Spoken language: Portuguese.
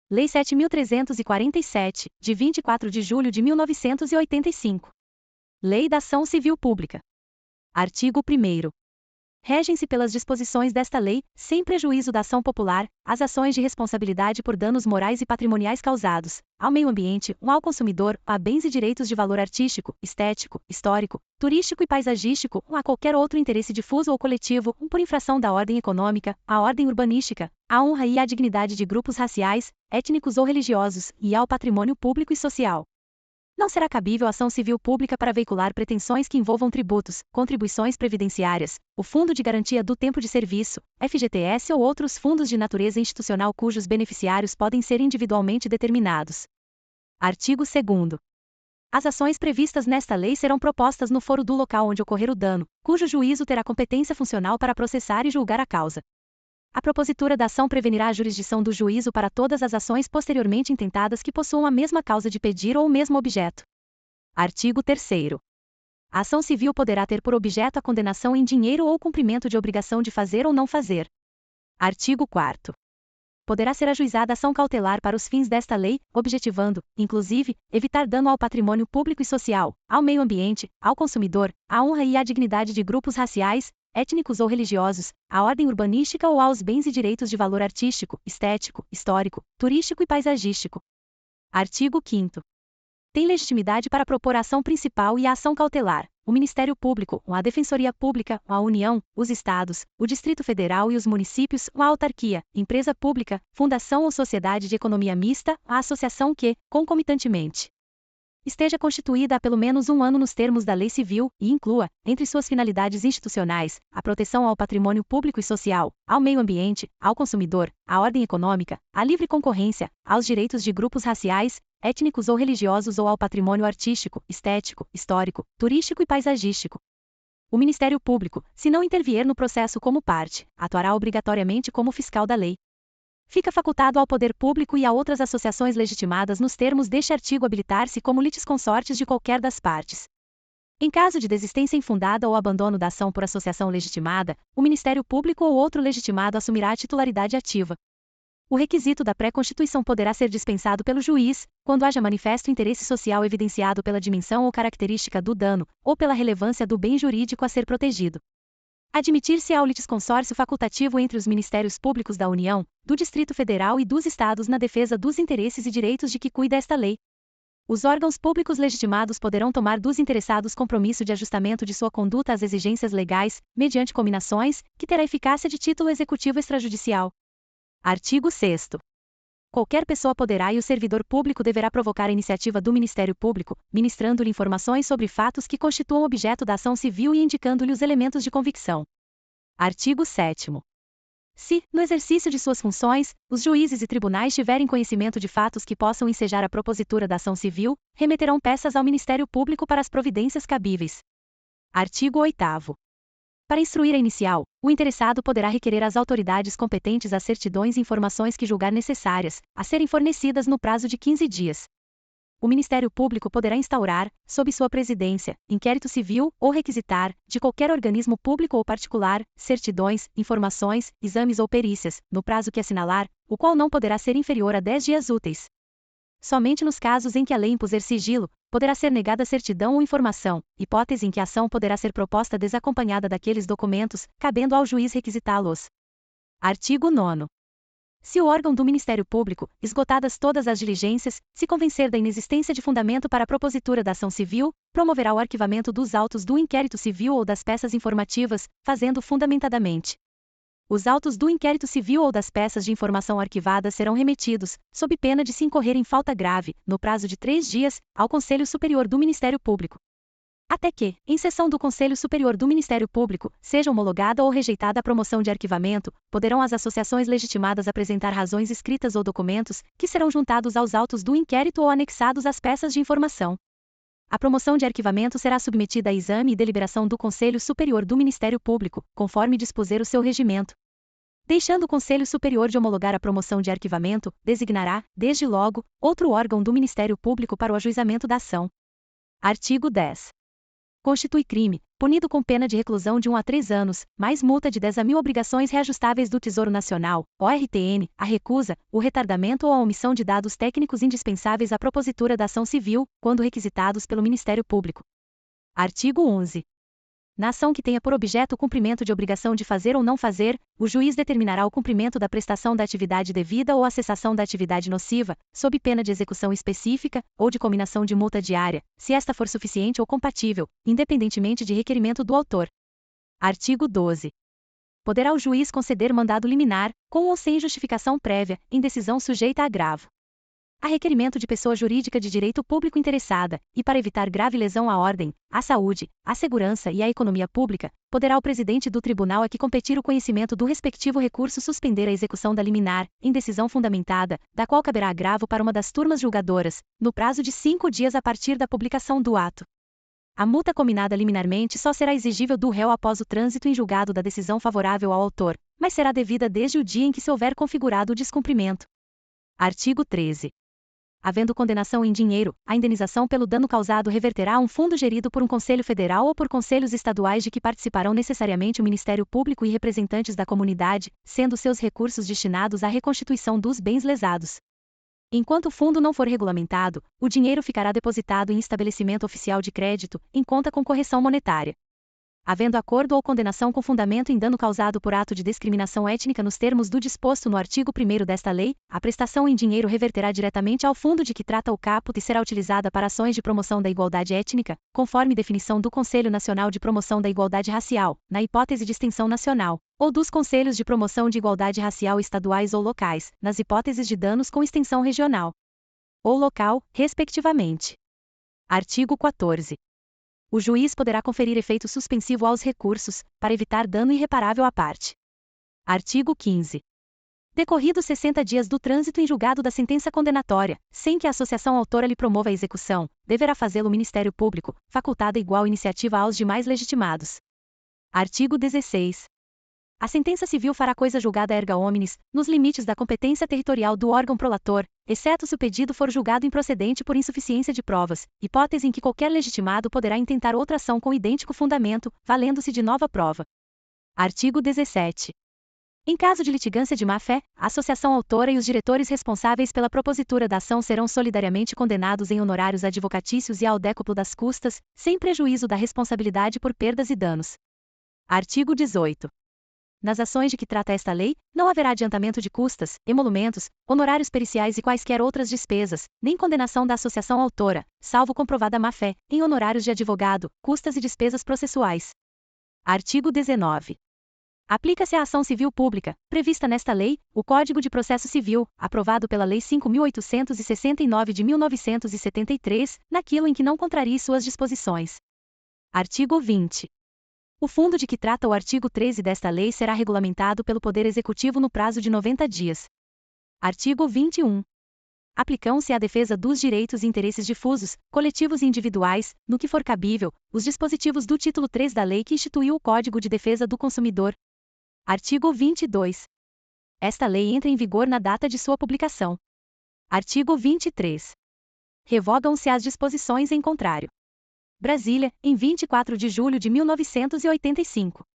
Lei 7.347, de 24 de julho de 1985. Lei da Ação Civil Pública. Artigo 1º. Regem-se pelas disposições desta lei, sem prejuízo da ação popular, as ações de responsabilidade por danos morais e patrimoniais causados ao meio ambiente, ao consumidor, a bens e direitos de valor artístico, estético, histórico, turístico e paisagístico, a qualquer outro interesse difuso ou coletivo, por infração da ordem econômica, à ordem urbanística, à honra e à dignidade de grupos raciais, étnicos ou religiosos, e ao patrimônio público e social. Não será cabível ação civil pública para veicular pretensões que envolvam tributos, contribuições previdenciárias, o Fundo de Garantia do Tempo de Serviço, FGTS ou outros fundos de natureza institucional cujos beneficiários podem ser individualmente determinados. Artigo 2º. As ações previstas nesta lei serão propostas no foro do local onde ocorrer o dano, cujo juízo terá competência funcional para processar e julgar a causa. A propositura da ação prevenirá a jurisdição do juízo para todas as ações posteriormente intentadas que possuam a mesma causa de pedir ou o mesmo objeto. Artigo 3º. A ação civil poderá ter por objeto a condenação em dinheiro ou cumprimento de obrigação de fazer ou não fazer. Artigo 4º. Poderá ser ajuizada ação cautelar para os fins desta lei, objetivando, inclusive, evitar dano ao patrimônio público e social, ao meio ambiente, ao consumidor, à honra e à dignidade de grupos raciais, étnicos ou religiosos, à ordem urbanística ou aos bens e direitos de valor artístico, estético, histórico, turístico e paisagístico. Artigo 5º. Tem legitimidade para propor a ação principal e a ação cautelar o Ministério Público, a Defensoria Pública, a União, os Estados, o Distrito Federal e os municípios, a autarquia, empresa pública, fundação ou sociedade de economia mista, a associação que, concomitantemente, esteja constituída há pelo menos um ano nos termos da lei civil, e inclua, entre suas finalidades institucionais, a proteção ao patrimônio público e social, ao meio ambiente, ao consumidor, à ordem econômica, à livre concorrência, aos direitos de grupos raciais, étnicos ou religiosos ou ao patrimônio artístico, estético, histórico, turístico e paisagístico. O Ministério Público, se não intervier no processo como parte, atuará obrigatoriamente como fiscal da lei. Fica facultado ao poder público e a outras associações legitimadas nos termos deste artigo habilitar-se como litisconsortes de qualquer das partes. Em caso de desistência infundada ou abandono da ação por associação legitimada, o Ministério Público ou outro legitimado assumirá a titularidade ativa. O requisito da pré-constituição poderá ser dispensado pelo juiz, quando haja manifesto interesse social evidenciado pela dimensão ou característica do dano, ou pela relevância do bem jurídico a ser protegido. Admitir-se-á o litisconsórcio facultativo entre os Ministérios Públicos da União, do Distrito Federal e dos Estados na defesa dos interesses e direitos de que cuida esta lei. Os órgãos públicos legitimados poderão tomar dos interessados compromisso de ajustamento de sua conduta às exigências legais, mediante cominações, que terá eficácia de título executivo extrajudicial. Artigo 6º. Qualquer pessoa poderá e o servidor público deverá provocar a iniciativa do Ministério Público, ministrando-lhe informações sobre fatos que constituam objeto da ação civil e indicando-lhe os elementos de convicção. Artigo 7º. Se, no exercício de suas funções, os juízes e tribunais tiverem conhecimento de fatos que possam ensejar a propositura da ação civil, remeterão peças ao Ministério Público para as providências cabíveis. Artigo 8º. Para instruir a inicial, o interessado poderá requerer às autoridades competentes as certidões e informações que julgar necessárias, a serem fornecidas no prazo de 15 dias. O Ministério Público poderá instaurar, sob sua presidência, inquérito civil ou requisitar, de qualquer organismo público ou particular, certidões, informações, exames ou perícias, no prazo que assinalar, o qual não poderá ser inferior a 10 dias úteis. Somente nos casos em que a lei impuser sigilo, poderá ser negada certidão ou informação, hipótese em que a ação poderá ser proposta desacompanhada daqueles documentos, cabendo ao juiz requisitá-los. Artigo 9º. Se o órgão do Ministério Público, esgotadas todas as diligências, se convencer da inexistência de fundamento para a propositura da ação civil, promoverá o arquivamento dos autos do inquérito civil ou das peças informativas, fazendo fundamentadamente. Os autos do inquérito civil ou das peças de informação arquivadas serão remetidos, sob pena de se incorrer em falta grave, no prazo de 3 dias, ao Conselho Superior do Ministério Público. Até que, em sessão do Conselho Superior do Ministério Público, seja homologada ou rejeitada a promoção de arquivamento, poderão as associações legitimadas apresentar razões escritas ou documentos, que serão juntados aos autos do inquérito ou anexados às peças de informação. A promoção de arquivamento será submetida a exame e deliberação do Conselho Superior do Ministério Público, conforme dispuser o seu regimento. Deixando o Conselho Superior de homologar a promoção de arquivamento, designará, desde logo, outro órgão do Ministério Público para o ajuizamento da ação. Artigo 10. Constitui crime, punido com pena de reclusão de 1 a 3 anos, mais multa de 10 a 1.000 obrigações reajustáveis do Tesouro Nacional, ORTN, a recusa, o retardamento ou a omissão de dados técnicos indispensáveis à propositura da ação civil, quando requisitados pelo Ministério Público. Artigo 11. Na ação que tenha por objeto o cumprimento de obrigação de fazer ou não fazer, o juiz determinará o cumprimento da prestação da atividade devida ou a cessação da atividade nociva, sob pena de execução específica, ou de cominação de multa diária, se esta for suficiente ou compatível, independentemente de requerimento do autor. Artigo 12. Poderá o juiz conceder mandado liminar, com ou sem justificação prévia, em decisão sujeita a agravo. A requerimento de pessoa jurídica de direito público interessada, e para evitar grave lesão à ordem, à saúde, à segurança e à economia pública, poderá o presidente do tribunal a que competir o conhecimento do respectivo recurso suspender a execução da liminar, em decisão fundamentada, da qual caberá agravo para uma das turmas julgadoras, no prazo de 5 dias a partir da publicação do ato. A multa cominada liminarmente só será exigível do réu após o trânsito em julgado da decisão favorável ao autor, mas será devida desde o dia em que se houver configurado o descumprimento. Artigo 13. Havendo condenação em dinheiro, a indenização pelo dano causado reverterá a um fundo gerido por um Conselho Federal ou por conselhos estaduais de que participarão necessariamente o Ministério Público e representantes da comunidade, sendo seus recursos destinados à reconstituição dos bens lesados. Enquanto o fundo não for regulamentado, o dinheiro ficará depositado em estabelecimento oficial de crédito, em conta com correção monetária. Havendo acordo ou condenação com fundamento em dano causado por ato de discriminação étnica nos termos do disposto no artigo 1º desta lei, a prestação em dinheiro reverterá diretamente ao fundo de que trata o caput e será utilizada para ações de promoção da igualdade étnica, conforme definição do Conselho Nacional de Promoção da Igualdade Racial, na hipótese de extensão nacional, ou dos Conselhos de Promoção de Igualdade Racial estaduais ou locais, nas hipóteses de danos com extensão regional ou local, respectivamente. Artigo 14. O juiz poderá conferir efeito suspensivo aos recursos, para evitar dano irreparável à parte. Artigo 15. Decorridos 60 dias do trânsito em julgado da sentença condenatória, sem que a associação autora lhe promova a execução, deverá fazê-lo o Ministério Público, facultada igual iniciativa aos demais legitimados. Artigo 16. A sentença civil fará coisa julgada erga omnes, nos limites da competência territorial do órgão prolator, exceto se o pedido for julgado improcedente por insuficiência de provas, hipótese em que qualquer legitimado poderá intentar outra ação com idêntico fundamento, valendo-se de nova prova. Artigo 17. Em caso de litigância de má-fé, a associação autora e os diretores responsáveis pela propositura da ação serão solidariamente condenados em honorários advocatícios e ao décuplo das custas, sem prejuízo da responsabilidade por perdas e danos. Artigo 18. Nas ações de que trata esta lei, não haverá adiantamento de custas, emolumentos, honorários periciais e quaisquer outras despesas, nem condenação da associação autora, salvo comprovada má-fé, em honorários de advogado, custas e despesas processuais. Artigo 19. Aplica-se à ação civil pública, prevista nesta lei, o Código de Processo Civil, aprovado pela Lei 5.869 de 1973, naquilo em que não contrarie suas disposições. Artigo 20. O fundo de que trata o artigo 13 desta lei será regulamentado pelo Poder Executivo no prazo de 90 dias. Artigo 21. Aplicam-se à defesa dos direitos e interesses difusos, coletivos e individuais, no que for cabível, os dispositivos do título 3 da lei que instituiu o Código de Defesa do Consumidor. Artigo 22. Esta lei entra em vigor na data de sua publicação. Artigo 23. Revogam-se as disposições em contrário. Brasília, em 24 de julho de 1985.